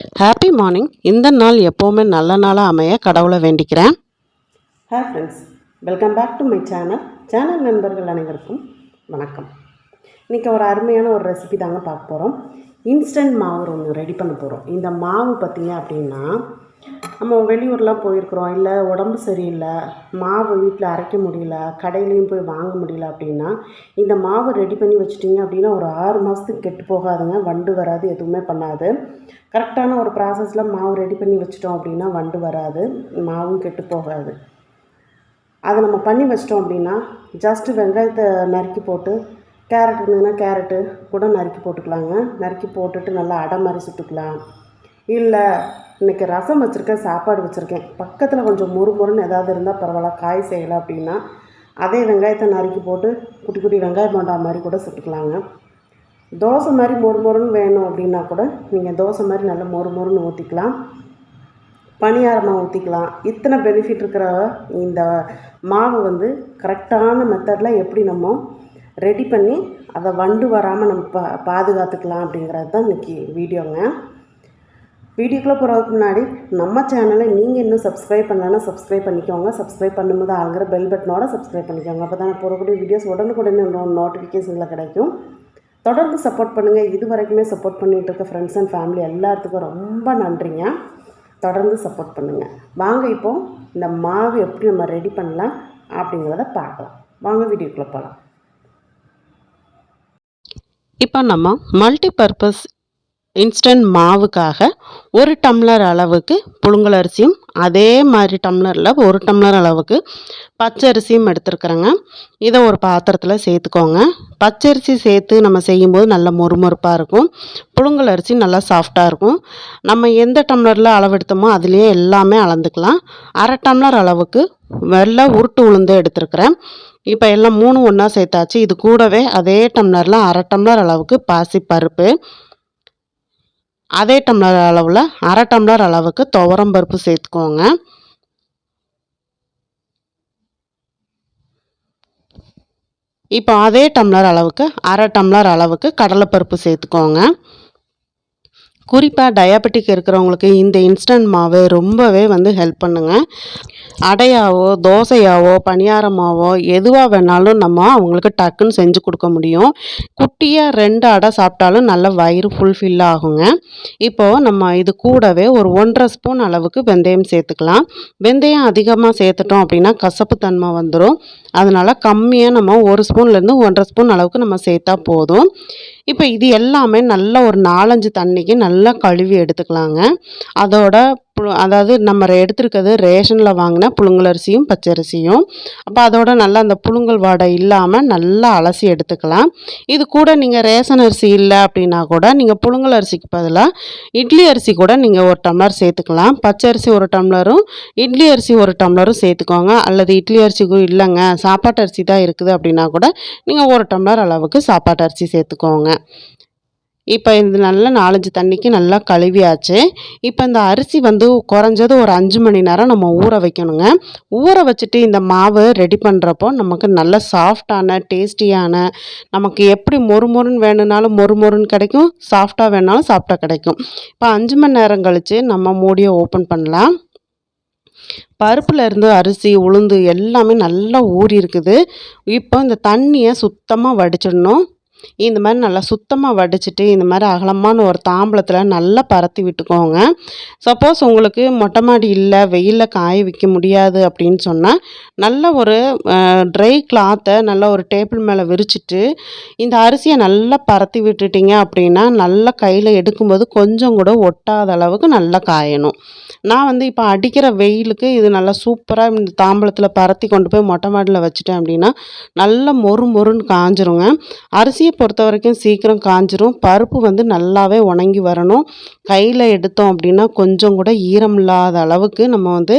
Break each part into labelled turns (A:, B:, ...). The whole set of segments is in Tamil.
A: Happy morning. இந்த நாள் எப்போவுமே நல்ல நாளாக அமைய கடவுளை வேண்டிக்கிறேன்.
B: Hi friends, welcome back to my channel நண்பர்கள் அனைவருக்கும் வணக்கம். இன்றைக்கி ஒரு அருமையான ஒரு ரெசிபி தாங்க பார்க்க போகிறோம். இன்ஸ்டன்ட் மாவு ஒன்று ரெடி பண்ண போகிறோம். இந்த மாவு பார்த்திங்க அப்படின்னா, நம்ம வெளியூர்லாம் போயிருக்கிறோம், இல்லை உடம்பு சரியில்லை, மாவு வீட்டில் அரைக்க முடியல, கடையிலையும் போய் வாங்க முடியல அப்படின்னா இந்த மாவு ரெடி பண்ணி வச்சிட்டிங்க அப்படின்னா ஒரு 6 மாதத்துக்கு கெட்டு போகாதுங்க. வண்டு வராது, எதுவுமே பண்ணாது. கரெக்டான ஒரு ப்ராசஸில் மாவு ரெடி பண்ணி வச்சிட்டோம் அப்படின்னா வண்டு வராது, மாவும் கெட்டு போகாது. அதை நம்ம பண்ணி வச்சிட்டோம் அப்படின்னா ஜஸ்ட்டு வெங்காயத்தை நறுக்கி போட்டு, கேரட் இருந்ததுன்னா கேரட்டு கூட நறுக்கி போட்டுக்கலாங்க. நறுக்கி போட்டுட்டு நல்லா அடை மாதிரி சுட்டுக்கலாம். இல்லை இன்றைக்கி ரசம் வச்சுருக்கேன், சாப்பாடு வச்சுருக்கேன், பக்கத்தில் கொஞ்சம் முறுமுறுன்னு ஏதாவது இருந்தால் பரவாயில்ல, காய் செய்யலை அப்படின்னா அதே வெங்காயத்தை நறுக்கி போட்டு குட்டி குட்டி வெங்காயம் போண்டா மாதிரி கூட சுட்டுக்கலாங்க. தோசை மாதிரி மொறுமொறுன்னு வேணும் அப்படின்னா கூட நீங்கள் தோசை மாதிரி நல்லா மொறுமொறுன்னு ஊற்றிக்கலாம், பணியாரமாக ஊற்றிக்கலாம். இத்தனை பெனிஃபிட் இருக்கிற இந்த மாவு கரெக்டான மெத்தடில் எப்படி நம்ம ரெடி பண்ணி அதை வண்டு வராமல் நம்ம பாதுகாத்துக்கலாம் அப்படிங்கிறது தான் இன்றைக்கி வீடியோங்க. வீடியோக்குள்ளே போகிறதுக்கு முன்னாடி நம்ம சேனலை நீங்கள் இன்னும் சப்ஸ்கிரைப் பண்ணலன்னா சப்ஸ்கிரைப் பண்ணிக்கோங்க. சப்ஸ்கிரைப் பண்ணும்போது ஆளுங்கிற பெல் பட்டனோட சப்ஸ்கிரைப் பண்ணிக்கோங்க. அப்போ தான் போடக்கூடிய வீடியோஸ் உடனுக்குடனே நோட்டிஃபிகேஷனில் கிடைக்கும். தொடர்ந்து சப்போர்ட் பண்ணுங்கள். இது வரைக்குமே சப்போர்ட் பண்ணிகிட்டு இருக்க ஃப்ரெண்ட்ஸ் அண்ட் ஃபேமிலி எல்லாத்துக்கும் ரொம்ப நன்றிங்க. தொடர்ந்து சப்போர்ட் பண்ணுங்கள். வாங்க இப்போது இந்த மாவு எப்படி நம்ம ரெடி பண்ணலாம் அப்படிங்கிறத பார்க்கலாம். வாங்க வீடியோக்குள்ளே போகலாம்.
A: இப்போ நம்ம மல்டிபர்பஸ் இன்ஸ்டன்ட் மாவுக்காக 1 டம்ளர் அளவுக்கு புழுங்கல் அரிசியும், அதே மாதிரி டம்ளரில் 1 டம்ளர் அளவுக்கு பச்சரிசியும் எடுத்துருக்குறேங்க. இதை ஒரு பாத்திரத்தில் சேர்த்துக்கோங்க. பச்சரிசி சேர்த்து நம்ம செய்யும்போது நல்ல மொறுமொறுப்பாக இருக்கும். புழுங்கல் அரிசி நல்லா சாஃப்டாக இருக்கும். நம்ம எந்த டம்ளரில் அளவெடுத்தோமோ அதுலேயே எல்லாமே அளந்துக்கலாம். 1/2 டம்ளர் அளவுக்கு வெள்ளை உருட்டு உளுந்து எடுத்துருக்குறேன். இப்போ எல்லாம் 3 ஒன்றா சேர்த்தாச்சு. இது கூடவே அதே டம்ளரில் 1/2 டம்ளர் அளவுக்கு பாசிப்பருப்பு, அதே டம்ளர் அளவில் 1/2 டம்ளர் அளவுக்கு துவரம்பருப்பு சேர்த்துக்கோங்க. இப்போ அதே டம்ளர் அளவுக்கு 1/2 டம்ளர் அளவுக்கு கடலைப்பருப்பு சேர்த்துக்கோங்க. குறிப்பாக டயபெட்டிக் இருக்கிறவங்களுக்கு இந்த இன்ஸ்டன்ட் மாவு ரொம்பவே ஹெல்ப் பண்ணுங்க. அடையாவோ, தோசையாவோ, பணியாரமாவோ எதுவாக வேணாலும் நம்ம அவங்களுக்கு டக்குன்னு செஞ்சு கொடுக்க முடியும். குட்டியாக 2 அடை சாப்பிட்டாலும் நல்ல வயிறு ஃபுல்ஃபில் ஆகுங்க. இப்போது நம்ம இது கூடவே ஒரு 1.5 ஸ்பூன் அளவுக்கு வெந்தயம் சேர்த்துக்கலாம். வெந்தயம் அதிகமாக சேர்த்துட்டோம் அப்படின்னா கசப்பு தன்மை வந்துடும். அதனால் கம்மியாக நம்ம 1 ஸ்பூன்லேருந்து 1.5 ஸ்பூன் அளவுக்கு நம்ம சேர்த்தா போதும். இப்போ இது எல்லாமே நல்லா ஒரு 4-5 தண்ணிக்கு நல்லா கழுவி எடுத்துக்கலாங்க. அதோட அதாவது நம்ம எடுத்துருக்கிறது ரேஷனில் வாங்கின புழுங்கல் அரிசியும் பச்சரிசியும். அப்போ அதோட நல்லா அந்த புழுங்கல் வாடை இல்லாமல் நல்லா அலசி எடுத்துக்கலாம். இது கூட நீங்கள் ரேஷன் அரிசி இல்லை அப்படின்னா கூட நீங்கள் புழுங்கல் அரிசிக்கு பதிலாக இட்லி அரிசி கூட நீங்கள் 1 டம்ளர் சேர்த்துக்கலாம். பச்சரிசி 1 டம்ளரும் இட்லி அரிசி 1 டம்ளரும் சேர்த்துக்கோங்க. அல்லது இட்லி அரிசிக்கும் இல்லைங்க சாப்பாட்டு அரிசி தான் இருக்குது அப்படின்னா கூட நீங்கள் 1 டம்ளர் அளவுக்கு சாப்பாட்டு அரிசி சேர்த்துக்கோங்க. இப்போ இது நல்லா 4-5 தண்ணிக்கு நல்லா கழுவியாச்சு. இப்போ இந்த அரிசி குறைஞ்சது ஒரு 5 மணி நேரம் நம்ம ஊற வைக்கணுங்க. ஊற வச்சுட்டு இந்த மாவு ரெடி பண்ணுறப்போ நமக்கு நல்ல சாஃப்டான டேஸ்டியான, நமக்கு எப்படி மொறுமொறுன்னு வேணும்னாலும் மொறுமொறுன்னு கிடைக்கும், சாஃப்டாக வேணாலும் சாஃப்டாக கிடைக்கும். இப்போ 5 மணி நேரம் கழித்து நம்ம மூடியை ஓப்பன் பண்ணலாம். பருப்பில் இருந்து அரிசி, உளுந்து எல்லாமே நல்லா ஊறி இருக்குது. இப்போ இந்த தண்ணியை சுத்தமாக வடிச்சிடணும். இந்த மாதிரி நல்லா சுத்தமாக வடிச்சிட்டு இந்த மாதிரி அகலமான ஒரு தாம்பலத்தில் நல்லா பரத்தி விட்டுக்கோங்க. சப்போஸ் உங்களுக்கு மொட்டை மாடி இல்லை, வெயிலில் காய வைக்க முடியாது அப்படின்னு சொன்னால் நல்ல ஒரு ட்ரை கிளாத்தை நல்லா ஒரு டேபிள் மேலே விரிச்சிட்டு இந்த அரிசியை நல்லா பரத்தி விட்டுட்டிங்க அப்படின்னா நல்லா கையில் எடுக்கும்போது கொஞ்சம் கூட ஒட்டாத அளவுக்கு நல்லா காயணும். நான் இப்போ அடிக்கிற வெயிலுக்கு இது நல்லா சூப்பராக இந்த தாம்பலத்தில் பரத்தி கொண்டு போய் மொட்டை மாடியில் வச்சுட்டேன் அப்படின்னா நல்லா மொறுன்னு காஞ்சிருங்க. அரிசியை பொறுத்த வரைக்கும் சீக்கிரம் காஞ்சிரும். பருப்பு நல்லாவே உணங்கி வரணும். கையில் எடுத்தோம் அப்படின்னா கொஞ்சம் கூட ஈரம் இல்லாத அளவுக்கு நம்ம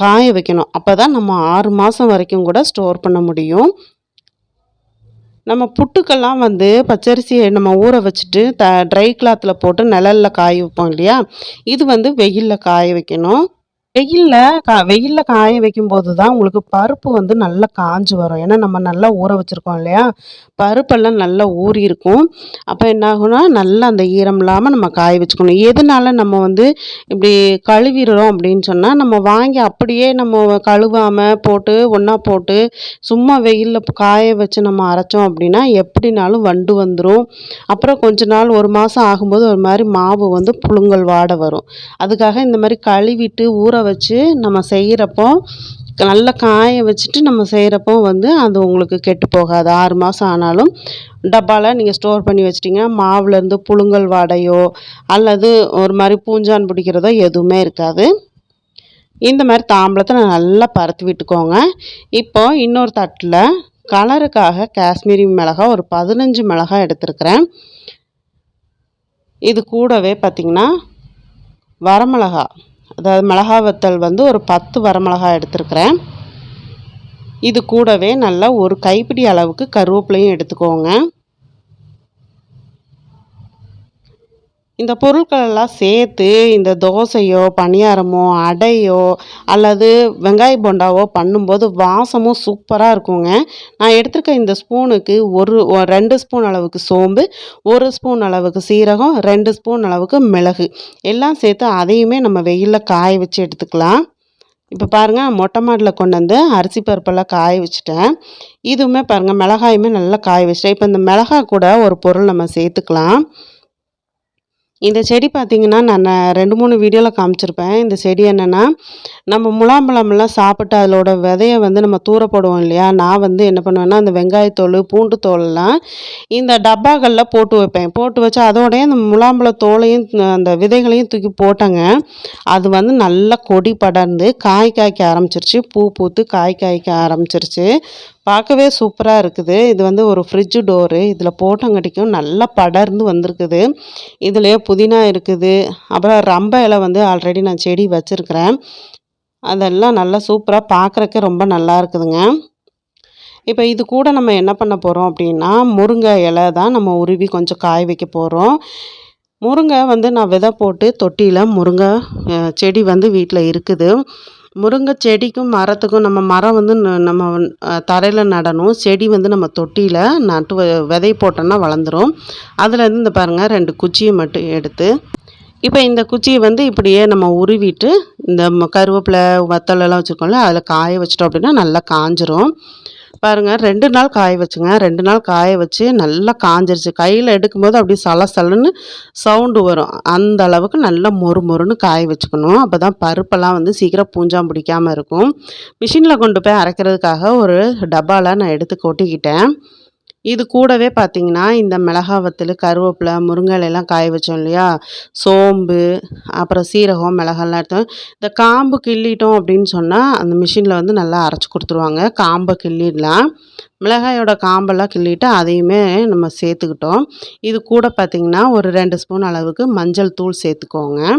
A: காய வைக்கணும். அப்போ தான் நம்ம 6 மாதம் வரைக்கும் கூட ஸ்டோர் பண்ண முடியும். நம்ம புட்டுக்கெல்லாம் பச்சரிசியை நம்ம ஊற வச்சுட்டு ட்ரை கிளாத்தில் போட்டு நிழலில் காய வைப்போம் இல்லையா, இது வெயிலில் காய வைக்கணும். வெயிலில் காய வைக்கும்போது தான் உங்களுக்கு பருப்பு வந்து நல்லா காஞ்சு வரும். ஏன்னா நம்ம நல்லா ஊற வச்சுருக்கோம் இல்லையா? பருப்பெல்லாம் நல்லா ஊறியிருக்கும். அப்போ என்ன ஆகும்னா, நல்லா அந்த ஈரம் இல்லாமல் நம்ம காய வச்சுக்கணும். எதனால நம்ம வந்து இப்படி கழுவிடுறோம் அப்படின்னு சொன்னால், நம்ம வாங்கி அப்படியே நம்ம கழுவாம போட்டு ஒன்றா போட்டு சும்மா வெயிலில் காய வச்சு நம்ம அரைச்சோம் அப்படின்னா, எப்படினாலும் வண்டு வந்துரும். அப்புறம் கொஞ்ச நாள் 1 மாதம் ஆகும்போது ஒரு மாரி மாவு வந்து புழுங்கல் வாடை வரும். அதுக்காக இந்த மாரி கழுவிட்டு ஊற வச்சு நம்ம செய்கிறப்போ நல்லா காய வச்சுட்டு நம்ம செய்கிறப்போ வந்து அது உங்களுக்கு கெட்டு போகாது. 6 மாதம் ஆனாலும் டப்பாவில் நீங்கள் ஸ்டோர் பண்ணி வச்சிட்டிங்கன்னா மாவுலேருந்து புழுங்கல் வாடையோ அல்லது ஒரு மாதிரி பூஞ்சான் பிடிக்கிறதோ எதுவுமே இருக்காது. இந்த மாதிரி தாம்பலத்தை நல்லா பரத்தி விட்டுக்கோங்க. இப்போ இன்னொரு தட்டில் கலருக்காக காஷ்மீரி மிளகாய் ஒரு 15 மிளகாய் எடுத்துருக்கிறேன். இது கூடவே பார்த்திங்கன்னா வரமிளகா, அதாவது மிளகா வத்தல் வந்து ஒரு 10 வரமிளகாய் எடுத்துருக்கிறேன். இது கூடவே நல்லா ஒரு கைப்பிடி அளவுக்கு கருவேப்பிலையும் எடுத்துக்கோங்க. இந்த பொருட்களெல்லாம் சேர்த்து இந்த தோசையோ பணியாரமோ அடையோ அல்லது வெங்காய போண்டாவோ பண்ணும்போது வாசமும் சூப்பராக இருக்குங்க. நான் எடுத்துருக்க இந்த ஸ்பூனுக்கு 2 ஸ்பூன் அளவுக்கு சோம்பு, 1 ஸ்பூன் அளவுக்கு சீரகம், 2 ஸ்பூன் அளவுக்கு மிளகு எல்லாம் சேர்த்து அதையுமே நம்ம வெயிலில் காய வச்சு எடுத்துக்கலாம். இப்போ பாருங்கள், மொட்டை மாடியில் கொண்டு வந்து அரிசி பருப்பெல்லாம் காய வச்சுட்டேன். இதுவுமே பாருங்கள், மிளகாயுமே நல்லா காய வச்சுட்டேன். இப்போ இந்த மிளகாய் கூட ஒரு பொருள் நம்ம சேர்த்துக்கலாம். இந்த செடி பார்த்திங்கன்னா, நான் 2, 3 வீடியோவில் காமிச்சிருப்பேன். இந்த செடி என்னென்னா, நம்ம முலாம்பழம்லாம் சாப்பிட்டு அதோட விதைய வந்து நம்ம தூர போடுவோம் இல்லையா? நான் வந்து என்ன பண்ணுவேன்னா, அந்த வெங்காயத்தோல், பூண்டு தோலெல்லாம் இந்த டப்பாக்களில் போட்டு வைப்பேன். போட்டு வச்சு அதோடய அந்த முலாம்பழ தோலையும் அந்த விதைகளையும் தூக்கி போட்டேங்க. அது வந்து நல்லா கொடி படர்ந்து காய் காய்க்க ஆரம்பிச்சிருச்சு. பூ பூத்து காய் காய்க்க ஆரம்பிச்சிருச்சு. பார்க்கவே சூப்பராக இருக்குது. இது வந்து ஒரு ஃப்ரிட்ஜு டோரு. இதில் போட்டங்காட்டிக்கும் நல்லா படர்ந்து வந்திருக்குது. இதுலேயே புதினா இருக்குது. அப்புறம் ரம்ப இலை வந்து ஆல்ரெடி நான் செடி வச்சுருக்கிறேன். அதெல்லாம் நல்லா சூப்பராக பார்க்குறக்கே ரொம்ப நல்லா இருக்குதுங்க. இப்போ இது கூட நம்ம என்ன பண்ண போகிறோம் அப்படின்னா, முருங்கை இலை தான் நம்ம உருவி கொஞ்சம் காய வைக்க போகிறோம். முருங்கை வந்து நான் விதை போட்டு தொட்டியில் முருங்கை செடி வந்து வீட்டில் இருக்குது. முருங்கை செடிக்கும் மரத்துக்கும் நம்ம மரம் வந்து நம்ம தரையில் நடணும். செடி வந்து நம்ம தொட்டியில் நட்டு விதை போட்டோன்னா வளர்ந்துரும். அதுலேருந்து இந்த பாருங்கள் 2 குச்சியை மட்டும் எடுத்து இப்போ இந்த குச்சியை வந்து இப்படியே நம்ம உருவிட்டு இந்த கருவேப்பிலை வத்தலெல்லாம் வச்சுருக்கோம்ல அதில் காய வச்சிட்டோம் அப்படின்னா நல்லா காஞ்சிரும். பாருங்கள், 2 நாள் காய வச்சுங்க. 2 நாள் காய வச்சு நல்லா காஞ்சிருச்சு. கையில் எடுக்கும்போது அப்படியே சலசலன்னு சவுண்டு வரும். அந்த அளவுக்கு நல்லா மொறு மொறுன்னு காய வச்சுக்கணும். அப்போ தான் பருப்பெல்லாம் வந்து சீக்கிரம் பூஞ்சான் பிடிக்காமல் இருக்கும். மிஷினில் கொண்டு போய் அரைக்கிறதுக்காக ஒரு டப்பாவில் நான் எடுத்து கொட்டிக்கிட்டேன். இது கூடவே பார்த்திங்கன்னா, இந்த மிளகா வத்தல், கருவேப்பிலை, முருங்கை இலையெல்லாம் காய வச்சோம் இல்லையா? சோம்பு, அப்புறம் சீரகம், மிளகாலாம் எடுத்தோம். இந்த காம்பு கிள்ளிட்டோம் அப்படின்னு சொன்னால் அந்த மிஷினில் வந்து நல்லா அரைச்சி கொடுத்துருவாங்க. காம்பை கிள்ளிடலாம். மிளகாயோட காம்பெல்லாம் கிள்ளிட்டு அதையுமே நம்ம சேர்த்துக்கிட்டோம். இது கூட பார்த்திங்கன்னா ஒரு 2 ஸ்பூன் அளவுக்கு மஞ்சள் தூள் சேர்த்துக்கோங்க.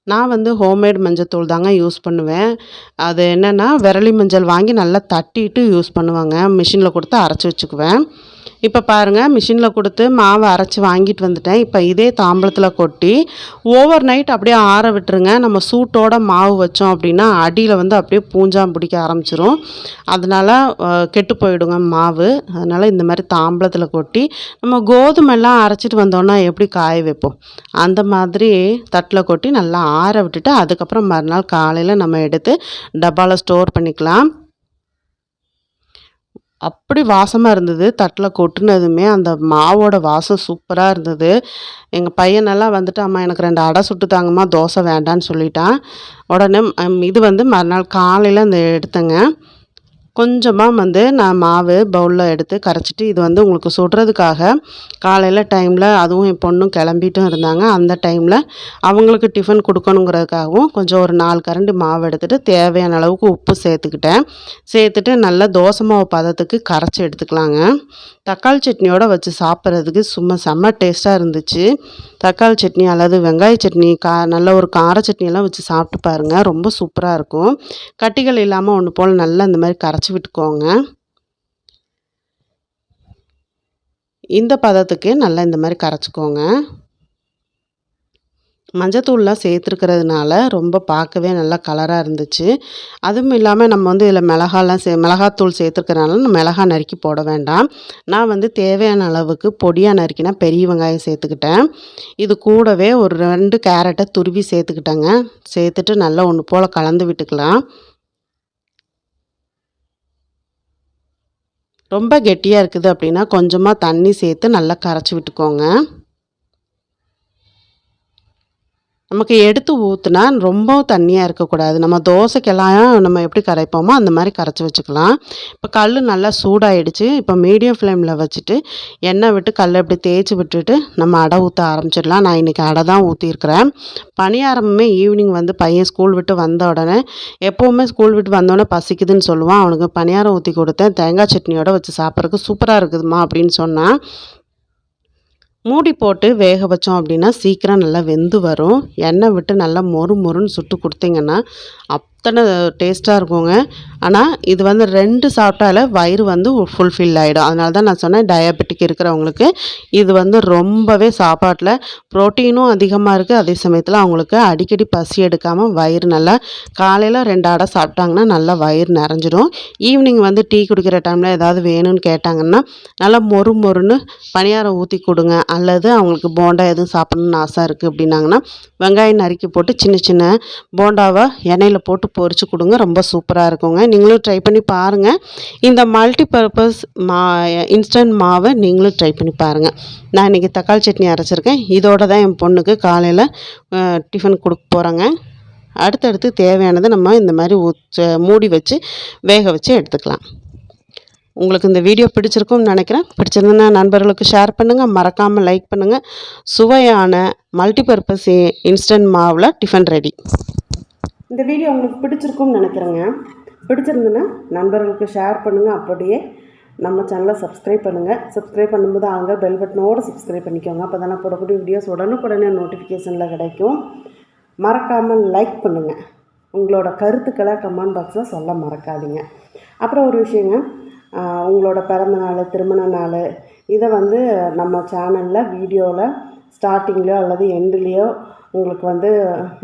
A: நான் வந்து ஹோம்மேட் மஞ்சத்தூள் தாங்க யூஸ் பண்ணுவேன். அது என்னென்னா, விரலி மஞ்சள் வாங்கி நல்லா தட்டிட்டு யூஸ் பண்ணுவேங்க. மிஷினில் கொடுத்து அரைச்சி வச்சுக்குவேன். இப்போ பாருங்கள், மிஷினில் கொடுத்து மாவை அரைச்சி வாங்கிட்டு வந்துட்டேன். இப்போ இதே தாம்பலத்தில் கொட்டி ஓவர் நைட் அப்படியே ஆற விட்டுருங்க. நம்ம சூட்டோட மாவு வச்சோம் அப்படின்னா அடியில் வந்து அப்படியே பூஞ்சான் பிடிக்க ஆரம்பிச்சிரும். அதனால் கெட்டு போயிடுங்க மாவு. அதனால் இந்த மாதிரி தாம்பலத்தில் கொட்டி நம்ம கோதுமைலாம் அரைச்சிட்டு வந்தோன்னா எப்படி காய வைப்போம், அந்த மாதிரி தட்டில் கொட்டி நல்லா ஆற விட்டுட்டு அதுக்கப்புறம் மறுநாள் காலையில் நம்ம எடுத்து டப்பாவில் ஸ்டோர் பண்ணிக்கலாம். அப்படி வாசமாக இருந்தது. தட்டில் கொட்டுனதுமே அந்த மாவோட வாசம் சூப்பராக இருந்தது. எங்கள் பையனெல்லாம் வந்துட்டு, அம்மா எனக்கு 2 அடை சுட்டு தாங்கம்மா, தோசை வேண்டான்னு சொல்லிட்டான். உடனே இது வந்து மறுநாள் காலையில் அந்த எடுத்தேங்க. கொஞ்சமாக வந்து நான் மாவு பவுலில் எடுத்து கரைச்சிட்டு, இது வந்து உங்களுக்கு சுடுறதுக்காக காலையில் டைமில், அதுவும் என் பொண்ணும் கிளம்பிட்டும் இருந்தாங்க. அந்த டைமில் அவங்களுக்கு டிஃபன் கொடுக்கணுங்கிறதுக்காகவும் கொஞ்சம் ஒரு 4 கரண்டி மாவு எடுத்துகிட்டு தேவையான அளவுக்கு உப்பு சேர்த்துக்கிட்டேன். சேர்த்துட்டு நல்லா தோசை மாவு பதத்துக்கு கரைச்சி எடுத்துக்கலாங்க. தக்காளி சட்னியோடு வச்சு சாப்பிட்றதுக்கு சும்மா செம்ம டேஸ்ட்டாக இருந்துச்சு. தக்காளி சட்னி அல்லது வெங்காய சட்னி, நல்ல ஒரு கார சட்னியெல்லாம் வச்சு சாப்பிட்டு பாருங்கள், ரொம்ப சூப்பராக இருக்கும். கட்டிகள் இல்லாமல் ஒன்று போல் நல்லா இந்த மாதிரி கரைச்சி விட்டுக்கோங்க. இந்த பதத்துக்கு நல்லா இந்த மாதிரி கரைச்சிக்கோங்க. மஞ்சத்தூள்லாம் சேர்த்துருக்கிறதுனால ரொம்ப பார்க்கவே நல்லா கலராக இருந்துச்சு. அதுவும் இல்லாமல் நம்ம வந்து இதில் மிளகாத்தூள் சேர்த்துருக்கறனால மிளகா நறுக்கி போட வேண்டாம். நான் வந்து தேவையான அளவுக்கு பொடியாக நறுக்கினா பெரிய வெங்காயம் சேர்த்துக்கிட்டேன். இது கூடவே ஒரு 2 கேரட்டை துருவி சேர்த்துக்கிட்டேங்க. சேர்த்துட்டு நல்லா ஒன்று போல் கலந்து விட்டுக்கலாம். ரொம்ப கெட்டியாக இருக்குது அப்படின்னா கொஞ்சமாக தண்ணி சேர்த்து நல்லா கரைச்சி விட்டுக்கோங்க. நமக்கு எடுத்து ஊற்றுனா ரொம்பவும் தண்ணியாக இருக்கக்கூடாது. நம்ம தோசைக்கெல்லாம் நம்ம எப்படி கரைப்போமோ அந்த மாதிரி கரைச்சி வச்சுக்கலாம். இப்போ கல் நல்லா சூடாயிடுச்சு. இப்போ மீடியம் ஃப்ளேமில் வச்சுட்டு எண்ணெய் விட்டு கல்லை இப்படி தேய்ச்சி விட்டுட்டு நம்ம அடை ஊற்ற ஆரம்பிச்சிடலாம். நான் இன்றைக்கி அடை தான் ஊற்றிருக்கிறேன். பணியாரமுமே ஈவினிங் வந்து பையன் ஸ்கூல் விட்டு வந்த உடனே எப்போவுமே ஸ்கூல் விட்டு வந்தோடனே பசிக்குதுன்னு சொல்லுவான். அவனுக்கு பணியாரம் ஊற்றி கொடுத்தேன். தேங்காய் சட்னியோடு வச்சு சாப்பிட்றதுக்கு சூப்பராக இருக்குதுமா அப்படின்னு சொன்னான். மூடி போட்டு வேக வச்சோம் அப்படின்னா சீக்கிரம் நல்லா வெந்து வரும். எண்ணெய் விட்டு நல்லா மொறு மொறுன்னு சுட்டு கொடுத்தீங்கன்னா அத்தனை டேஸ்ட்டாக இருக்குங்க. ஆனால் இது வந்து 2 சாப்பிட்டாலே வயிறு வந்து ஃபுல்ஃபில் ஆகிடும். அதனால தான் நான் சொன்னேன் டயபெட்டிக் இருக்கிறவங்களுக்கு இது வந்து ரொம்பவே சாப்பாட்டில் ப்ரோட்டீனும் அதிகமாக இருக்குது. அதே சமயத்தில் அவங்களுக்கு அடிக்கடி பசி எடுக்காமல் வயிறு நல்லா காலையில் 2 அடை சாப்பிட்டாங்கன்னா நல்லா வயிறு நிறைஞ்சிடும். ஈவினிங் வந்து டீ குடிக்கிற டைமில் ஏதாவது வேணும்னு கேட்டாங்கன்னா நல்லா மொறு மொறுன்னு பணியாரம் ஊற்றி கொடுங்க. அல்லது அவங்களுக்கு போண்டா எதுவும் சாப்பிட்ணுன்னு ஆசை இருக்குது அப்படின்னாங்கன்னா வெங்காயம் நறுக்கி போட்டு சின்ன சின்ன போண்டாவை எண்ணெயில் போட்டு பொரிச்சு கொடுங்க. ரொம்ப சூப்பராக இருக்குங்க. நீங்களும் ட்ரை பண்ணி பாருங்கள். இந்த மல்டிபர்பஸ் இன்ஸ்டன்ட் மாவை நீங்களும் ட்ரை பண்ணி பாருங்கள். நான் இன்றைக்கி தக்காளி சட்னி அரைச்சிருக்கேன். இதோட தான் என் பொண்ணுக்கு காலையில் டிஃபன் கொடுக்க போகிறேங்க. அடுத்தடுத்து தேவையானதை நம்ம இந்த மாதிரி மூடி வச்சு வேக வச்சு எடுத்துக்கலாம். உங்களுக்கு இந்த வீடியோ பிடிச்சிருக்கும்னு நினைக்கிறேன். பிடிச்சிருந்ததுன்னா நண்பர்களுக்கு ஷேர் பண்ணுங்கள். மறக்காமல் லைக் பண்ணுங்கள். சுவையான மல்டிபர்பஸ் இன்ஸ்டன்ட் மாவில் டிஃபன் ரெடி.
B: இந்த வீடியோ உங்களுக்கு பிடிச்சிருக்கும்னு நினைக்கிறேங்க. பிடிச்சிருந்துன்னா நண்பர்களுக்கு ஷேர் பண்ணுங்கள். அப்படியே நம்ம சேனலை சப்ஸ்கிரைப் பண்ணுங்கள். சப்ஸ்கிரைப் பண்ணும்போது அங்கே பெல் பட்டனோடு சப்ஸ்கிரைப் பண்ணிக்கோங்க. அப்போ தான் போடக்கூடிய வீடியோஸ் உடனுக்குடனே நோட்டிஃபிகேஷனில் கிடைக்கும். மறக்காமல் லைக் பண்ணுங்கள். உங்களோட கருத்துக்களை கமெண்ட் பாக்ஸில் சொல்ல மறக்காதீங்க. அப்புறம் ஒரு விஷயங்க, உங்களோட பிறந்த நாள், திருமண நாள் இதை வந்து நம்ம சேனலில் வீடியோவில் ஸ்டார்டிங்லேயோ அல்லது எண்ட்லேயோ உங்களுக்கு வந்து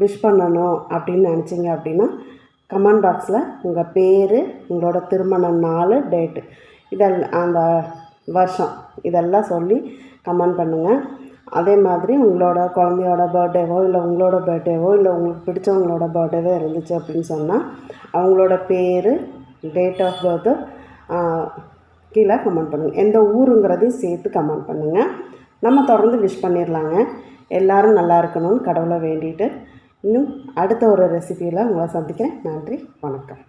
B: விஷ் பண்ணணும் அப்படின்னு நினச்சிங்க அப்படின்னா கமெண்ட் பாக்ஸில் உங்கள் பேர், உங்களோட திருமண நாள், டேட்டு இதெல்லாம் அந்த வருஷம் இதெல்லாம் சொல்லி கமெண்ட் பண்ணுங்கள். அதே மாதிரி உங்களோட குழந்தையோட பர்த்டேவோ இல்லை உங்களோட பர்த்டேவோ இல்லை உங்களுக்கு பிடிச்சவங்களோட பர்த்டேவோ இருந்துச்சு அப்படின்னு சொன்னால் அவங்களோட பேர், டேட் ஆஃப் பர்த்து கீழே கமெண்ட் பண்ணுங்கள். எந்த ஊருங்கிறதையும் சேர்த்து கமெண்ட் பண்ணுங்கள். நம்ம தொடர்ந்து விஷ் பண்ணிடலாங்க. எல்லோரும் நல்லா இருக்கணும்னு கடவுளை வேண்டிட்டு இன்னும் அடுத்த ஒரு ரெசிபியில் உங்களை சந்திக்கிறேன். நன்றி, வணக்கம்.